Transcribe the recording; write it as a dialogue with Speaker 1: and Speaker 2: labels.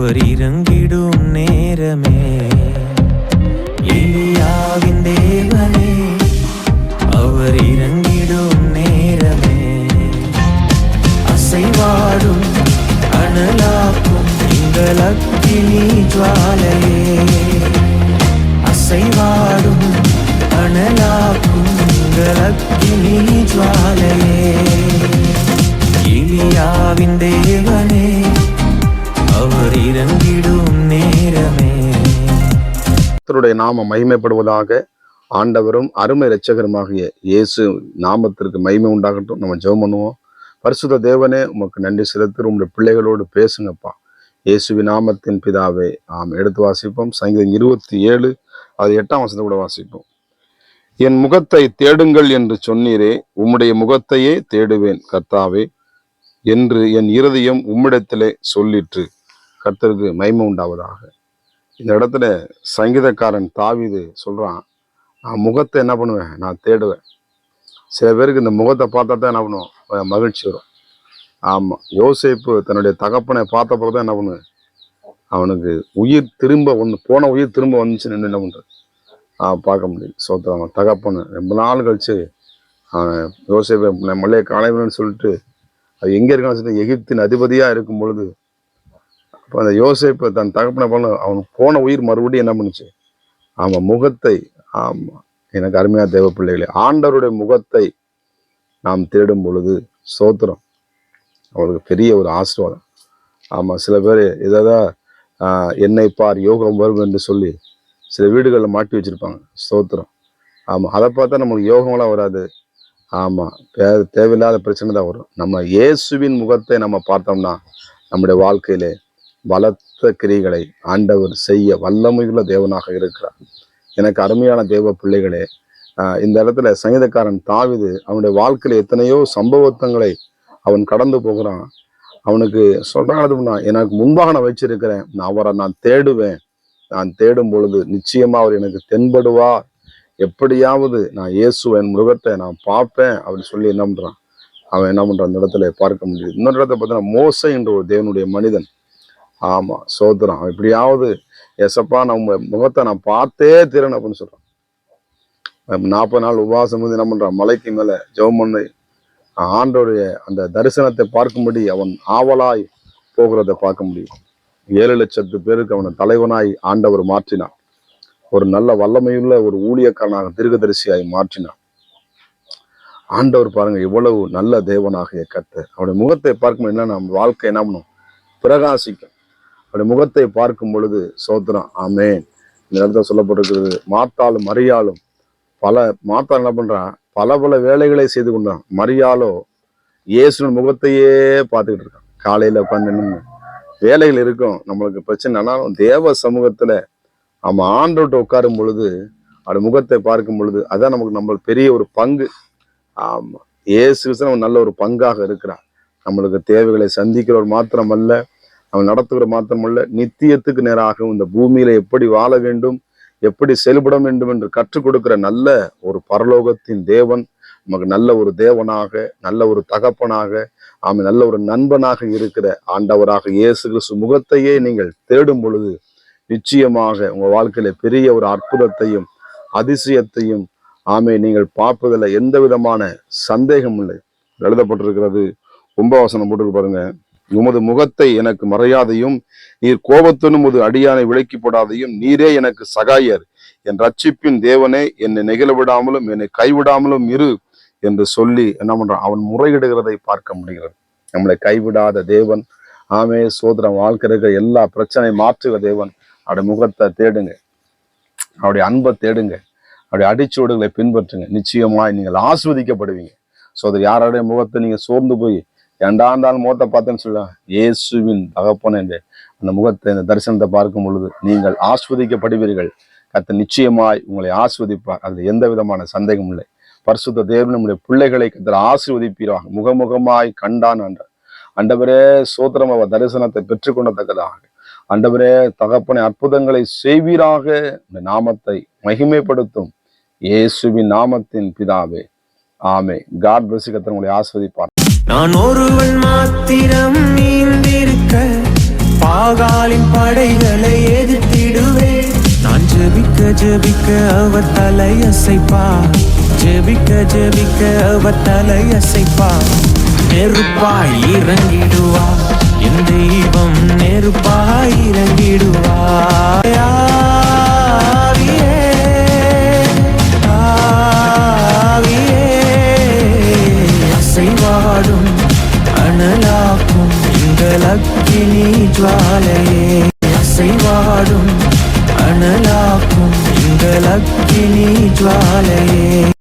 Speaker 1: அவர் இறங்கிடும் நேரமே, எலியாவின் தேவனே அவர் இறங்கிடும் நேரமே, அசைவாடும் அனலாக்கும் எங்கள் அக்கினி ஜுவாலையே, அசைவாடும் அனலாக்கும் எங்கள் அக்கினி ஜுவாலையே, எலியாவின் தேவனே அவர் இறங்கிடும் நேரமே.
Speaker 2: கர்த்தருடைய நாமம் மகிமைப்படுவதாக. ஆண்டவரும் அருமை இரட்சகருமாகிய இயேசு நாமத்திற்கு மகிமை உண்டாகட்டும். நம்ம ஜெபம் பண்ணுவோம். பரிசுத்த தேவனே, உமக்கு நன்றி செலுத்து. உங்களுடைய பிள்ளைகளோடு பேசுங்கப்பா, இயேசுவின் நாமத்தின் பிதாவே. எடுத்து வாசிப்போம். சங்கீதம் 27 அது 8ஆம் வசனத்தை கூட வாசிப்போம். என் முகத்தை தேடுங்கள் என்று சொன்னீரே, உம்முடைய முகத்தையே தேடுவேன் கர்த்தாவே என்று என் இருதயம் உம்மிடத்திலே சொல்லிற்று. கர்த்தருக்கு மகிமை உண்டாவதாக. இந்த இடத்துல சங்கீதக்காரன் தாவீது சொல்றான், நான் முகத்தை என்ன பண்ணுவேன், நான் தேடுவேன். சில பேருக்கு இந்த முகத்தை பார்த்தா தான் என்ன பண்ணுவோம், மகிழ்ச்சி வரும். ஆமா, யோசேப்பு தன்னுடைய தகப்பனை பார்த்த பிறகுதான் என்ன பண்ணுவேன், அவனுக்கு உயிர் திரும்ப போன உயிர் திரும்ப வந்துச்சுன்னு என்ன பண்றது, பார்க்க முடியும். சோத்திரம். தகப்பன் ரொம்ப நாள் கழிச்சு யோசேப்பு மல்லைய காலைவன்னு சொல்லிட்டு அது எங்க இருக்கான்னு சொல்லிட்டு எகிப்தின் அதிபதியா இருக்கும் பொழுது, அப்போ அந்த யோசேப்பு தன் தகப்பனை பண்ண அவனுக்கு போன உயிர் மறுபடியும் என்ன பண்ணுச்சு, முகத்தை. எனக்கு அருமையா தேவ பிள்ளைகளே, ஆண்டவருடைய முகத்தை நாம் தேடும் பொழுது சோத்திரம், அவருக்கு பெரிய ஒரு ஆசீர்வாதம். சில பேர் இதான் என்னை பார் யோகம் வரும் என்று சொல்லி சில வீடுகளில் மாட்டி வச்சிருப்பாங்க. சோத்திரம். அதை பார்த்தா நம்மளுக்கு யோகமெல்லாம் வராது. தேவையில்லாத பிரச்சனை தான் வரும். நம்ம இயேசுவின் முகத்தை நம்ம பார்த்தோம்னா நம்முடைய வாழ்க்கையிலே பலத்த கிரிகளை ஆண்டவர் செய்ய வல்லமையுள்ள தேவனாக இருக்கிறார். எனக்கு அருமையான தேவ பிள்ளைகளே, இந்த இடத்துல சங்கீதக்காரன் தாவீது அவனுடைய வாழ்க்கையில எத்தனையோ சம்பவத்தங்களை அவன் கடந்து போகிறான். அவனுக்கு சொல்றான், எனக்கு முன்பாக நான் வச்சிருக்கிறேன், அவரை நான் தேடுவேன். நான் தேடும் பொழுது நிச்சயமா அவர் எனக்கு தென்படுவார். எப்படியாவது நான் இயேசுவின் முகத்தை நான் பார்ப்பேன் அப்படின்னு சொல்லி என்ன பண்றான், அவன் என்ன பண்றான், அந்த இடத்துல பார்க்க முடியுது. இன்னொரு இடத்துல பார்த்தீங்கன்னா மோசே என்ற ஒரு தேவனுடைய மனிதன். சோதரம், எப்படியாவது எசப்பா நம்ம முகத்தை நான் பார்த்தே தீரன் அப்படின்னு சொல்றான். 40 நாள் உபவாசம் வந்து என்ன பண்றான், மலைக்கு மேல ஜெபம் பண்ணி ஆண்டோடைய அந்த தரிசனத்தை பார்க்கும்படி அவன் ஆவலாய் போகிறத பார்க்க முடியும். 7 லட்சத்து பேருக்கு அவனை தலைவனாய் ஆண்டவர் மாற்றினான். ஒரு நல்ல வல்லமையுள்ள ஒரு ஊழியக்காரனாக தீர்க்கதரிசியாய் மாற்றினான். ஆண்டவர் பாருங்க எவ்வளவு நல்ல தேவனாகிய கர்த்தர். அவருடைய முகத்தை பார்க்கும் என்ன, நம்ம வாழ்க்கை என்ன பண்ணும், பிரகாசிக்கும். அவருடைய முகத்தை பார்க்கும் பொழுது சோத்திரம். ஆமேன். இந்த இடத்துல சொல்லப்பட்டிருக்கிறது, மாத்தாலும் மரியாளும் மாத்தாள் என்ன பண்றான், பல வேலைகளை செய்து கொண்டான். மரியாளோ இயேசுவின் முகத்தையே பார்த்துக்கிட்டு இருக்கான். காலையில உட்காந்து வேலைகள் இருக்கும், நம்மளுக்கு பிரச்சனை ஆனாலும் தேவ சமூகத்துல ஆண்டவர்கிட்ட உட்காரும் பொழுது அவருடைய முகத்தை பார்க்கும் பொழுது அதான் நம்ம பெரிய ஒரு பங்கு. இயேசு நல்ல ஒரு பங்காக இருக்கிறார். நம்மளுக்கு தேவைகளை சந்திக்கிறவர் மாத்திரமல்ல, அவன் நடத்துகிற மாத்திரமல்ல, நித்தியத்துக்கு நேராக இந்த பூமியில எப்படி வாழ வேண்டும், எப்படி செயல்பட வேண்டும் என்று கற்றுக் கொடுக்கிற நல்ல ஒரு பரலோகத்தின் தேவன், நமக்கு நல்ல ஒரு தேவனாக, நல்ல ஒரு தகப்பனாக, நல்ல ஒரு நண்பனாக இருக்கிற ஆண்டவராக இயேசு கிறிஸ்து முகத்தையே நீங்கள் தேடும் பொழுது நிச்சயமாக உங்க வாழ்க்கையில பெரிய ஒரு அற்புதத்தையும் அதிசயத்தையும் நீங்கள் பார்ப்பதில் எந்த விதமான சந்தேகம் இல்லை. எழுதப்பட்டிருக்கிறது 9 வசனம் போட்டு பாருங்க. உமது முகத்தை எனக்கு மறையாதையும், நீர் கோபத்துடன் உமது அடியானை விலக்கி போடாதையும், நீரே எனக்கு சகாயர், என் ரட்சிப்பின் தேவனே, என்னை நெகிழ விடாமலும் என்னை கைவிடாமலும் இரு என்று சொல்லி என்ன பண்றான், அவன் முறையிடுகிறதை பார்க்க முடிகிறது. நம்மளை கைவிடாத தேவன். சோதரம். வாழ்க்கை இருக்கிற எல்லா பிரச்சனையும் மாற்றுகிற தேவன். அவருடைய முகத்தை தேடுங்க, அவருடைய அன்பை தேடுங்க, அவருடைய அடிச்சுவடுகளை பின்பற்றுங்க. நிச்சயமாய் நீங்கள் ஆஸ்வதிக்கப்படுவீங்க. சோதரி, யாருடைய முகத்தை நீங்க சோர்ந்து போய் ஏண்டாந்தாலும் முகத்தை பார்த்தேன்னு சொல்லுவாங்க, இயேசுவின் தகப்பன் என்று அந்த முகத்தை, இந்த தரிசனத்தை பார்க்கும் பொழுது நீங்கள் ஆஸ்வதிக்கப்படுவீர்கள். கர்த்தர் நிச்சயமாய் உங்களை ஆஸ்வதிப்பார். அதுல எந்த விதமான சந்தேகம் இல்லை. பரிசுத்த தேவன் நம்முடைய பிள்ளைகளை கர்த்தர் ஆசீர்வதிப்பீராக. முகமுகமாய் கண்டான் என்ற ஆண்டவரே சோத்திரம், அவர் தரிசனத்தை பெற்றுக்கொண்டத்தக்கதாக ஆண்டவரே தகப்பனை அற்புதங்களை செய்வீராக. இந்த நாமத்தை மகிமைப்படுத்தும் இயேசுவின் நாமத்தின் பிதாவே. ஆமே. God bless. கர்த்தர் உங்களை ஆசீர்வதிப்பார்.
Speaker 1: நான் ஒருவன் மாத்திரம் நீந்திருக்க பாகாலின் படைகளை எதிர்த்திடுவேன். நான் ஜெபிக்க ஜெபிக்க அவர் தலையசைப்பார், ஜெபிக்க ஜெபிக்க அவர் தலையசைப்பார். நெருப்பாய் இறங்கிடுவார் என் தெய்வம், நெருப்பாய் இறங்கிடுவார். ஆவியே, ஆவியே, அசைவாடும் அனலாக்கும் எங்கள் அக்கினி ஜுவாலையே, அசைவாடும் அனலாக்கும் எங்கள் அக்கினி ஜுவாலையே.